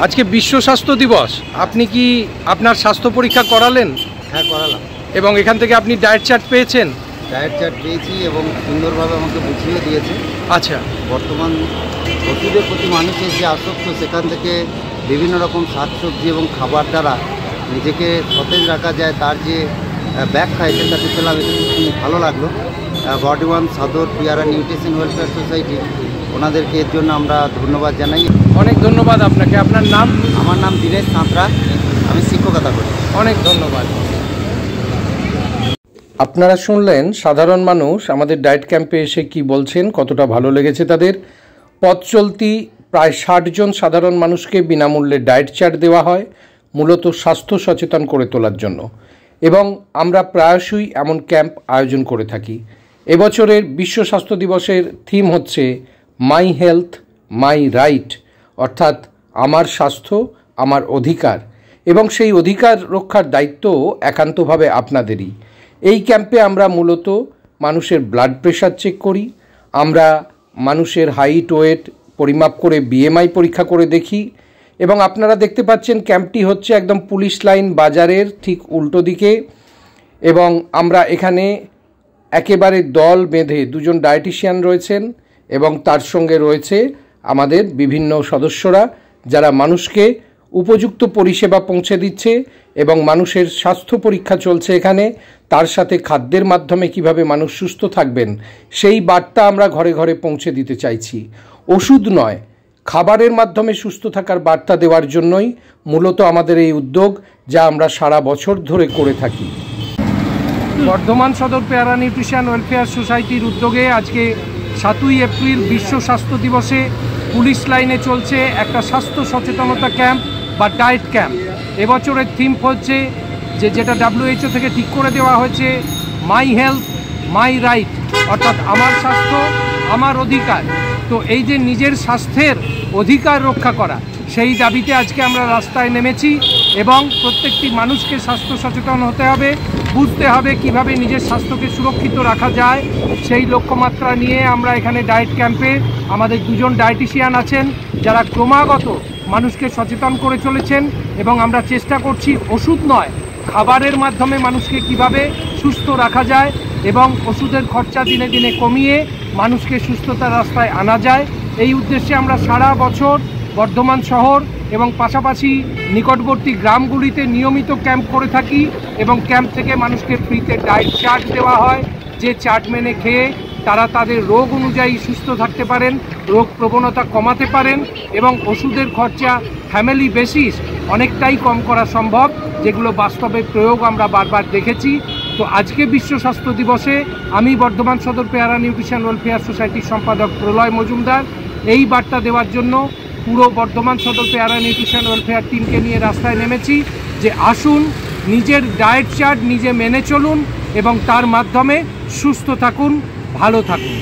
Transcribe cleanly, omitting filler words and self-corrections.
আজকে বিশ্ব স্বাস্থ্য দিবস, আপনি কি আপনার স্বাস্থ্য পরীক্ষা করালেন? হ্যাঁ, করালাম। এবং এখান থেকে আপনি ডায়েট চার্ট পেয়েছেন? ডায়েট চার্ট পেয়েছি এবং সুন্দরভাবে আমাকে বুঝিয়ে দিয়েছে। আচ্ছা, বর্তমান ওষুধের প্রতি মানুষের যে আসক্ত, সেখান থেকে বিভিন্ন রকম শাকসবজি এবং খাবার দ্বারা নিজেকে সতেজ রাখা যায়, তার যে ব্যাখ্যা এটাতে পেলাম, এটা খুব ভালো লাগলো। বডি ওয়ান সদর পিয়ারা নিউট্রিশন ওয়েলফেয়ার সোসাইটি, ওনাদেরকে এর জন্য আমরা ধন্যবাদ জানাই। অনেক ধন্যবাদ আপনাকে। আপনার নাম? আমার নাম দীনেশ সাঁতরা, আমি শিক্ষকতা করি। অনেক ধন্যবাদ। আপনারা শুনলেন সাধারণ মানুষ আমাদের ডায়েট ক্যাম্পে এসে কি বলছেন, কতটা ভালো লেগেছে তাদের। পথ চলতি প্রায় 60 জন সাধারণ মানুষকে বিনামূল্যে ডায়েট চার্ট দেওয়া হয়, মূলত স্বাস্থ্য সচেতন করে তোলার জন্য। এবং আমরা প্রায়শই এমন ক্যাম্প আয়োজন করে থাকি। এবছরের বিশ্ব স্বাস্থ্য দিবসের থিম হচ্ছে মাই হেলথ মাই রাইট, অর্থাৎ আমার স্বাস্থ্য আমার অধিকার, এবং সেই অধিকার রক্ষার দায়িত্ব একান্তভাবে আপনাদেরই। এই ক্যাম্পে আমরা মূলত মানুষের ব্লাড প্রেশার চেক করি, আমরা মানুষের হাইট ওয়েট পরিমাপ করে বিএমআই পরীক্ষা করে দেখি। এবং আপনারা দেখতে পাচ্ছেন ক্যাম্পটি হচ্ছে একদম পুলিশ লাইন বাজারের ঠিক উল্টো দিকে। এবং আমরা এখানে একেবারে দল বেঁধে 2 জন ডায়েটিশিয়ান রয়েছেন এবং তার সঙ্গে রয়েছে আমাদের বিভিন্ন সদস্যরা, যারা মানুষকে উপযুক্ত পরিষেবা পৌঁছে দিচ্ছে এবং মানুষের স্বাস্থ্য পরীক্ষা চলছে এখানে। তার সাথে খাদ্যের মাধ্যমে কিভাবে মানুষ সুস্থ থাকবেন সেই বার্তা আমরা ঘরে ঘরে পৌঁছে দিতে চাইছি। ওষুধ নয়, খাবারের মাধ্যমে সুস্থ থাকার বার্তা দেওয়ার জন্যই মূলত আমাদের এই উদ্যোগ, যা আমরা সারা বছর ধরে করে থাকি। বর্ধমান সদর পেয়ারা নিউট্রিশন ওয়েলফেয়ার সোসাইটির উদ্যোগে আজকে 7ই এপ্রিল বিশ্ব স্বাস্থ্য দিবসে পুলিশ লাইনে চলছে একটা স্বাস্থ্য সচেতনতা ক্যাম্প বা ডায়েট ক্যাম্প। এবছরের থিম হচ্ছে যেটা WHO থেকে ঠিক করে দেওয়া হয়েছে, মাই হেলথ মাই রাইট, অর্থাৎ আমার স্বাস্থ্য আমার অধিকার। তো এই যে নিজের স্বাস্থ্যের অধিকার রক্ষা করা, সেই দাবিতে আজকে আমরা রাস্তায় নেমেছি এবং প্রত্যেকটি মানুষকে স্বাস্থ্য সচেতন হতে হবে, বুঝতে হবে কিভাবে নিজের স্বাস্থ্যকে সুরক্ষিত রাখা যায়। সেই লক্ষ্যমাত্রা নিয়ে আমরা এখানে ডায়েট ক্যাম্পে আমাদের 2 জন ডায়েটিশিয়ান আছেন, যারা ক্রমাগত মানুষকে সচেতন করে চলেছেন। এবং আমরা চেষ্টা করছি ওষুধ নয়, খাবারের মাধ্যমে মানুষকে কিভাবে সুস্থ রাখা যায় এবং ওষুধের খরচা দিনে দিনে কমিয়ে মানুষকে সুস্থতার রাস্তায় আনা যায়। এই উদ্দেশ্যে আমরা সারা বছর বর্ধমান শহর এবং পাশাপাশি নিকটবর্তী গ্রামগুলিতে নিয়মিত ক্যাম্প করে থাকি এবং ক্যাম্প থেকে মানুষকে ফ্রিতে ডায়েট চার্ট দেওয়া হয়, যে চার্ট মেনে খেয়ে তারা তাদের রোগ অনুযায়ী সুস্থ থাকতে পারেন, রোগ প্রবণতা কমাতে পারেন এবং ওষুধের খরচা ফ্যামিলি বেসিস অনেকটাই কম করা সম্ভব, যেগুলো বাস্তবে প্রয়োগ আমরা বারবার দেখেছি। তো আজকে বিশ্ব স্বাস্থ্য দিবসে আমি বর্ধমান সদর পেয়ারা নিউট্রিশন ওয়েলফেয়ার সোসাইটির সম্পাদক প্রলয় মজুমদার এই বার্তা দেওয়ার জন্য পুরো বর্ধমান সদর পেয়ারা নিউট্রিশন ওয়েলফেয়ার টিমকে নিয়ে রাস্তায় নেমেছি যে আসুন নিজের ডায়েট চার্ট নিজে মেনে চলুন এবং তার মাধ্যমে সুস্থ থাকুন, ভালো থাকুন।